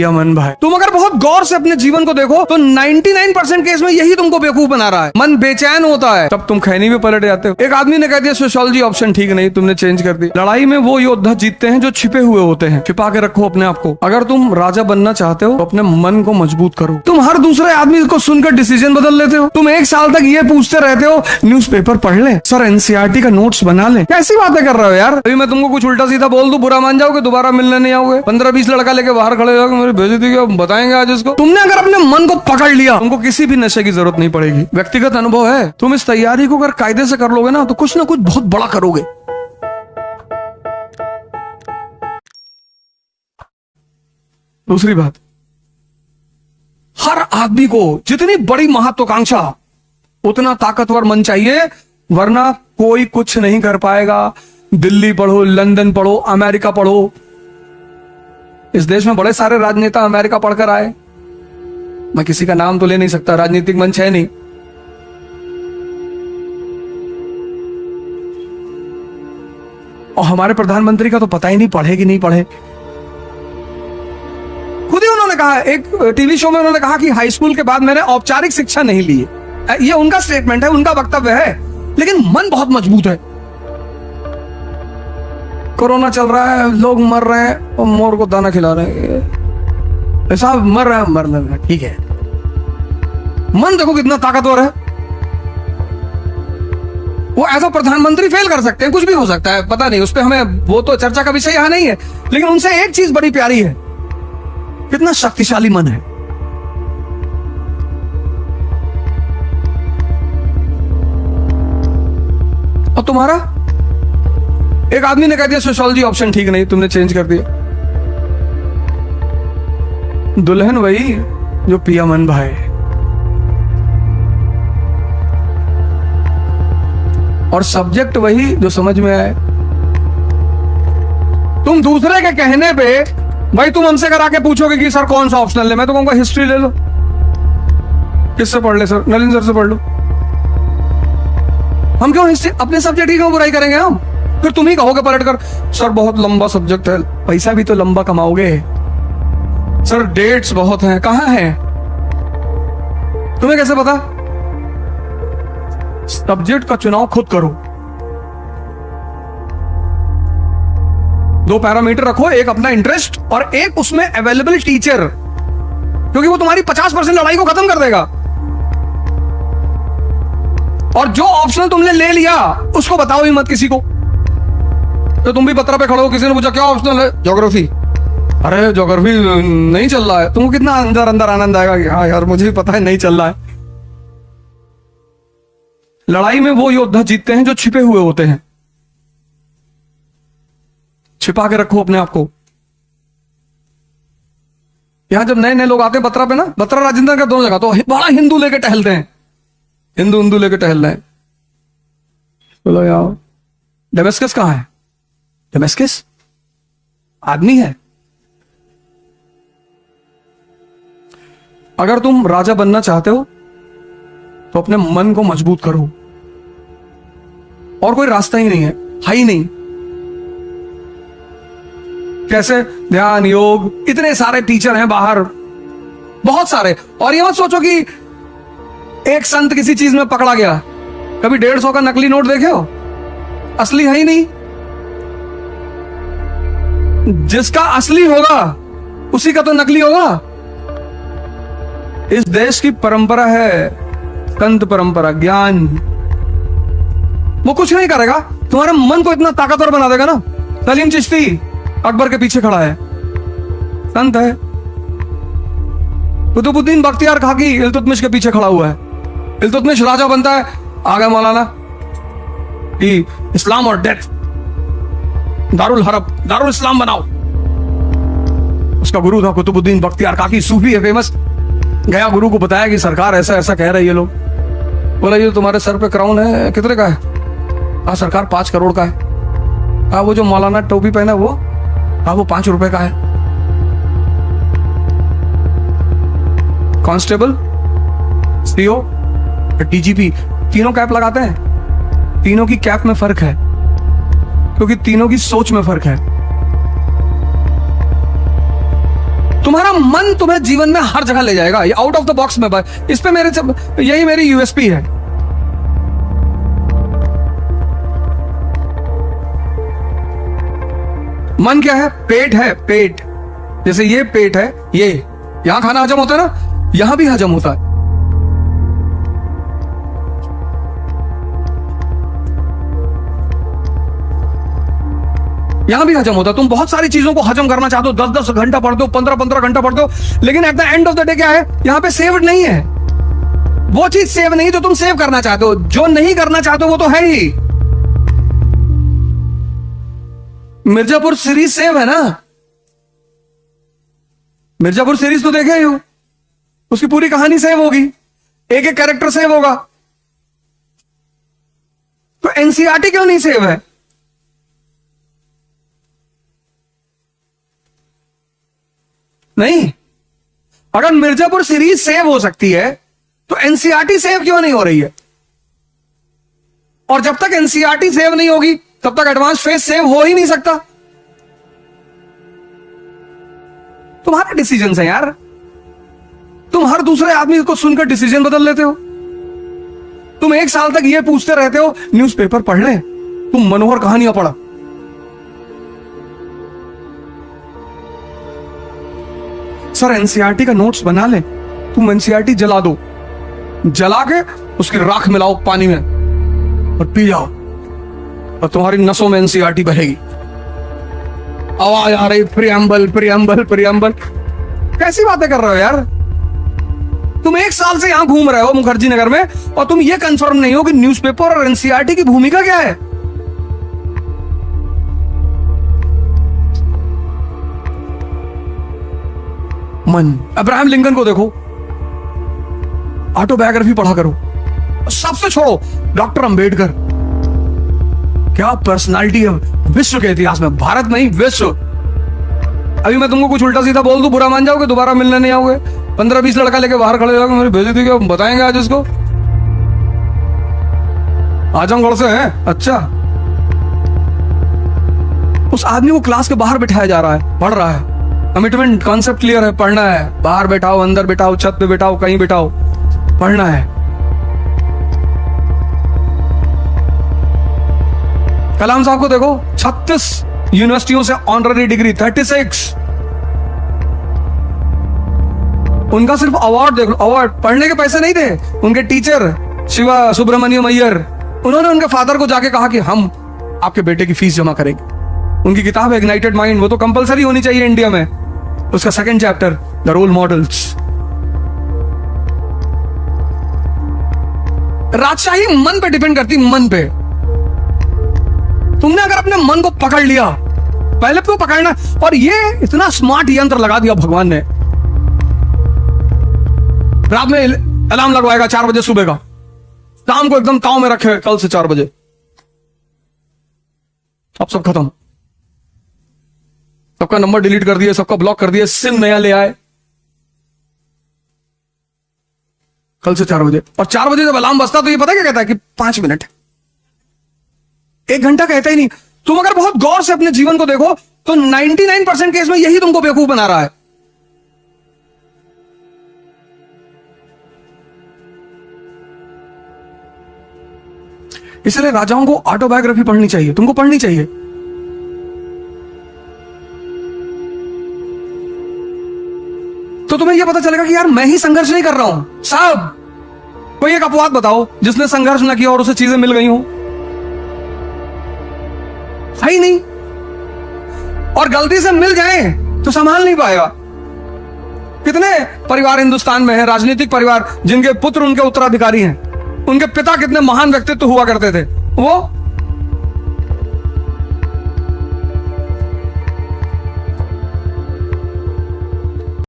मन भाई, तुम अगर बहुत गौर से अपने जीवन को देखो तो 99% केस में यही तुमको बेवकूफ बना रहा है। मन बेचैन होता है, तब तुम खैनी में पलट जाते हो। एक आदमी ने कह दिया सोशियोलॉजी ऑप्शन ठीक नहीं, तुमने चेंज कर दी। लड़ाई में वो योद्धा जीतते हैं जो छिपे हुए होते हैं। छिपा के रखो अपने आप को। अगर तुम राजा बनना चाहते हो तो अपने मन को मजबूत करो। तुम हर दूसरे आदमी को सुनकर डिसीजन बदल लेते हो। तुम एक साल तक ये पूछते रहते हो न्यूज़पेपर पढ़ ले सर, एनसीईआरटी का नोट्स बना ले। कैसी बातें कर रहे हो यार। अभी मैं तुमको कुछ उल्टा सीधा बोल दूं, बुरा मान जाओगे, दोबारा मिलने नहीं आओगे। 15-20 लड़का लेके बाहर खड़े हो जाओगे, मेरी बेइज्जती क्या बताएंगे आज इसको। तुमने अगर अपने मन को पकड़ लिया, तुमको किसी भी नशे की जरूरत नहीं पड़ेगी। व्यक्तिगत अनुभव है, तुम इस तैयारी को अगर कायदे से कर लोगे ना तो कुछ ना कुछ बहुत बड़ा करोगे। दूसरी बात, हर आदमी को जितनी बड़ी महत्वाकांक्षा उतना ताकतवर मन चाहिए, वरना कोई कुछ नहीं कर पाएगा। दिल्ली पढ़ो, लंदन पढ़ो, अमेरिका पढ़ो। इस देश में बड़े सारे राजनेता अमेरिका पढ़कर आए। मैं किसी का नाम तो ले नहीं सकता, राजनीतिक मंच है नहीं। और हमारे प्रधानमंत्री का तो पता ही नहीं पढ़े कि नहीं पढ़े। खुद ही उन्होंने कहा, एक टीवी शो में उन्होंने कहा कि हाई स्कूल के बाद मैंने औपचारिक शिक्षा नहीं ली है। ये उनका स्टेटमेंट है, उनका वक्तव्य है, लेकिन मन बहुत मजबूत है। कोरोना चल रहा है, लोग मर रहे हैं और मोर को दाना खिला रहे हैं। साहब मर रहा है, मरने में ठीक है। मन देखो कितना ताकतवर है। वो एज अ प्रधानमंत्री फेल कर सकते हैं, कुछ भी हो सकता है, पता नहीं, उस पर हमें, वो तो चर्चा का विषय यहां नहीं है। लेकिन उनसे एक चीज बड़ी प्यारी है, कितना शक्तिशाली मन है। और तुम्हारा, एक आदमी ने कह दिया सोशियोलॉजी ऑप्शन ठीक नहीं, तुमने चेंज कर दिया। दुल्हन वही जो पिया मन भाई, और सब्जेक्ट वही जो समझ में आए। तुम दूसरे के कहने पे, भाई तुम हमसे करा के पूछोगे कि सर कौन सा ऑप्शनल ले, मैं तो कहूंगा हिस्ट्री ले लो। किससे पढ़ ले सर? नलिन सर से पढ़ लो। हम क्यों हिस्ट्री, अपने सब्जेक्ट की क्यों बुराई करेंगे हम? फिर तुम ही कहोगे पलटकर सर बहुत लंबा सब्जेक्ट है, पैसा भी तो लंबा कमाओगे। सर डेट्स बहुत हैं, कहां हैं? तुम्हें कैसे पता? सब्जेक्ट का चुनाव खुद करो। 2 पैरामीटर रखो, एक अपना इंटरेस्ट और एक उसमें अवेलेबल टीचर, क्योंकि वो तुम्हारी 50% लड़ाई को खत्म कर देगा। और जो ऑप्शनल तुमने ले लिया उसको बताओ ही मत किसी को। तो तुम भी पत्रा पे खड़े हो, किसी ने पूछा क्या ऑप्शनल है? ज्योग्राफी। अरे ज्योग्राफी नहीं चल रहा है। तुमको कितना अंदर अंदर आनंद आएगा कि हाँ यार मुझे भी पता है नहीं चल रहा है। लड़ाई में वो योद्धा जीतते हैं जो छिपे हुए होते हैं। छिपा के रखो अपने आप को। यहां जब नए नए लोग आते हैं बत्रा पे ना, बत्रा राजेंद्र का दोनों जगह तो बड़ा हिंदू लेके टहलते हैं, हिंदू लेके टहल रहे हैं। बोलो यार डेमेस्कस कहां है? डेमेस्कस आदमी है। अगर तुम राजा बनना चाहते हो तो अपने मन को मजबूत करो, और कोई रास्ता ही नहीं है, ही नहीं। कैसे? ध्यान, योग, इतने सारे टीचर हैं बाहर, बहुत सारे। और ये मत सोचो कि एक संत किसी चीज में पकड़ा गया। कभी 150 का नकली नोट देखे हो? असली है ही नहीं। जिसका असली होगा उसी का तो नकली होगा। इस देश की परंपरा है, संत परंपरा, ज्ञान। वो कुछ नहीं करेगा, तुम्हारे मन को इतना ताकतवर बना देगा ना। सलीम चिश्ती अकबर के पीछे खड़ा है, संत है। कुतुबुद्दीन बख्तियार खाकी इल्तुतमिश के पीछे खड़ा हुआ है। इल्तुतमिश राजा बनता है, आ गया मौलाना कि इस्लाम और डेथ, दारुल हरब, दारुल इस्लाम बनाओ। उसका गुरु था कुतुबुद्दीन बख्तियार खाकी, सूफी है, फेमस। गया गुरु को बताया कि सरकार ऐसा ऐसा कह रही है लोग। बोला ये तुम्हारे सर पे क्राउन है, कितने का है? हाँ सरकार 5 करोड़ का है। हाँ वो जो मौलाना टोपी पहना वो, हाँ वो 5 रुपए का है। कांस्टेबल, सीओ, डीजीपी तीनों कैप लगाते हैं। तीनों की कैप में फर्क है, क्योंकि तीनों की सोच में फर्क है। तुम्हारा मन तुम्हें जीवन में हर जगह ले जाएगा, ये आउट ऑफ द बॉक्स में बात। इस पे मेरे यही मेरी यूएसपी है। मन क्या है? पेट है, पेट। जैसे ये पेट है, ये यहां खाना हजम होता है ना, यहां भी हजम होता है। यहां भी हजम होता है। तुम बहुत सारी चीजों को हजम करना चाहते हो, 10-10 घंटा पढ़ते हो, 15-15 घंटा पढ़ते हो, लेकिन at the end of the day क्या है? यहां पे सेव्ड नहीं है। वो चीज सेव नहीं जो तुम सेव करना चाहते हो। जो नहीं करना चाहते हो वो तो है ही। मिर्जापुर सीरीज सेव है ना? मिर्जापुर सीरीज तो देखे ही हो, उसकी पूरी कहानी सेव होगी, एक एक कैरेक्टर सेव होगा। तो एनसीईआरटी क्यों नहीं सेव है? नहीं, अगर मिर्जापुर सीरीज सेव हो सकती है तो एनसीईआरटी सेव क्यों नहीं हो रही है? और जब तक एनसीईआरटी सेव नहीं होगी तब तक एडवांस फेज सेव हो ही नहीं सकता। तुम्हारे डिसीजन है यार। तुम हर दूसरे आदमी को सुनकर डिसीजन बदल लेते हो। तुम 1 साल तक ये पूछते रहते हो न्यूज़पेपर पढ़ ले, तुम मनोहर कहानियां पढ़ा। सर एनसीईआरटी का नोट्स बना ले, तुम एनसीईआरटी जला दो, जला के उसकी राख मिलाओ पानी में और पी जाओ, और तुम्हारी नसों में एनसीईआरटी बहेगी। आवाज आ रही प्रियम्बल प्रियम्बल प्रियम्बल। कैसी बातें कर रहे हो यार? तुम 1 साल से यहां घूम रहे हो मुखर्जी नगर में और तुम ये कंफर्म नहीं हो कि न्यूज़पेपर और एनसीईआरटी की भूमिका क्या है। मन। अब्राहम लिंकन को देखो, ऑटोबायोग्राफी पढ़ा करो। सबसे छोड़ो डॉक्टर अंबेडकर, क्या पर्सनालिटी है विश्व के इतिहास में, भारत नहीं विश्व। अभी मैं तुमको कुछ उल्टा सीधा बोल दूं, बुरा मान जाओगे, दोबारा मिलने नहीं आओगे। 15-20 लड़का लेके बाहर खड़े हो जाओगे, मेरी बेइज्जती क्यों बताएंगे आज इसको? आजमगढ़ से हैं, अच्छा। उस आदमी को क्लास के बाहर बिठाया जा रहा है, पढ़ रहा है। कमिटमेंट कॉन्सेप्ट क्लियर है, पढ़ना है। बाहर बैठाओ, अंदर बैठाओ, छत पे बैठाओ, कहीं बैठाओ, पढ़ना है। कलाम साहब को देखो, 36 यूनिवर्सिटियों से ऑनररी डिग्री, 36। उनका सिर्फ अवार्ड देख लो, अवार्ड। पढ़ने के पैसे नहीं थे। उनके टीचर शिवा सुब्रमण्यम अय्यर, उन्होंने उनके फादर को जाके कहा कि हम आपके बेटे की फीस जमा करेंगे। उनकी किताब है इग्नाइटेड माइंड, वो तो कंपलसरी होनी चाहिए इंडिया में। उसका 2nd chapter the role models. राजशाही मन पे डिपेंड करती, मन पे। तुमने अगर अपने मन को पकड़ लिया, पहले तो पकड़ना, और ये इतना स्मार्ट यंत्र लगा दिया भगवान ने। रात में अलार्म लगवाएगा 4 बजे सुबह का, शाम को एकदम ताव में रखे कल से 4 बजे। अब सब खत्म, सबका नंबर डिलीट कर दिया, सबका ब्लॉक कर दिया, सिम नया ले आए कल से 4 बजे। और 4 बजे जब अलार्म बजता तो ये पता क्या कहता है कि 5 मिनट, 1 घंटा कहता ही नहीं। तुम अगर बहुत गौर से अपने जीवन को देखो तो 99% केस में यही तुमको बेवकूफ बना रहा है। इसलिए राजाओं को ऑटोबायोग्राफी पढ़नी चाहिए, तुमको पढ़नी चाहिए। तो तुम्हें यह पता चलेगा कि यार मैं ही संघर्ष नहीं कर रहा हूं साहब। कोई एक अपवाद बताओ जिसने संघर्ष ना किया और उसे चीजें मिल गई हो। है ही नहीं। और गलती से मिल जाए तो संभाल नहीं पाएगा। कितने परिवार हिंदुस्तान में हैं, राजनीतिक परिवार, जिनके पुत्र उनके उत्तराधिकारी हैं। उनके पिता कितने महान व्यक्तित्व हुआ करते थे, वो